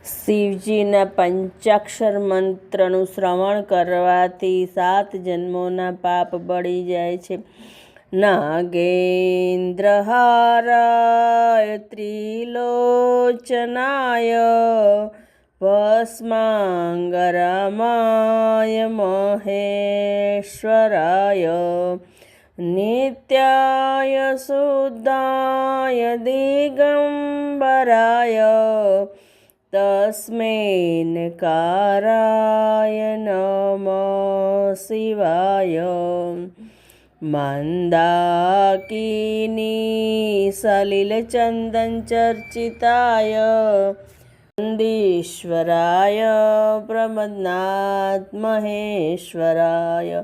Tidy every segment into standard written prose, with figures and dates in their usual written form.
શિવજીના પંચાક્ષર મંત્રનું શ્રવણ કરવાથી 7 જન્મોના પાપ બળી જાય છે. નાગેન્દ્રહારાય ત્રિલોચનાય ભસ્માંગરામાય મહેશ્વરાય નિત્યાય શુદ્ધાય દિગંબરાય તસ્મૈનકારાય નમઃ શિવાય. મંદાકિની સલિલચંદન ચર્ચિતાય નંદીશ્વરાય પ્રમદનાથ મહેશ્વરાય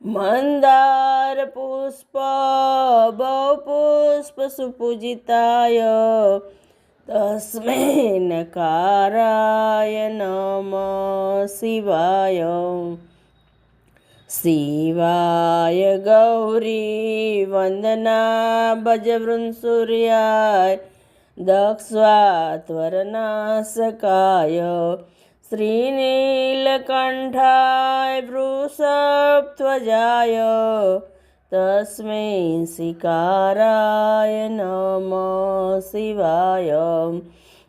મંદાર પુષ્પ બહુપુષ્પ સુપૂજિતાય તસ્મૈનકારાય નમઃ શિવાય. શિવાય ગૌરી વંદના ભજવૃંસૂર્યાય દક્ષવાત્વરનાશકાય શ્રીનીલકંઠાય વૃષભધ્વજાય તસ્મૈ શિકારાય નમઃ શિવાય.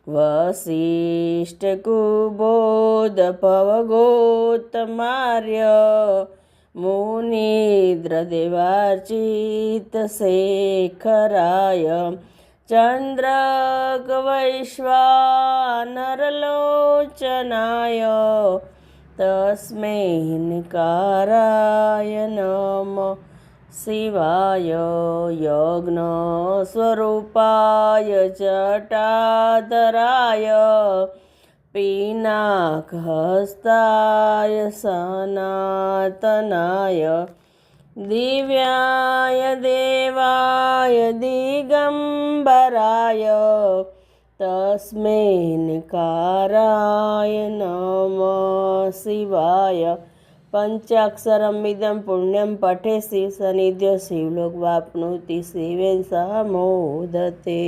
વસિષ્ઠકુબોધ ભવગોતમાર્ય મુનિદ્રદેવાર્ચિતશેખરાય ચંદ્રકવૈશ્વાનરલોચનાય તસ્મૈનકારાય નમઃ શિવાય. યજ્ઞ સ્વરૂપાય જટાધરાય પિનાકહસ્તાય સનાતનાય દિવ્યાય દેવાય દિગંબરાય તસ્મૈનકારાય નમઃ શિવાય. પંચાક્ષરમિદં પુણ્યં પઠે શિવ સનિધ્યો શિવલોક વાપ્નોતિ શિવેન સહ મોદતે.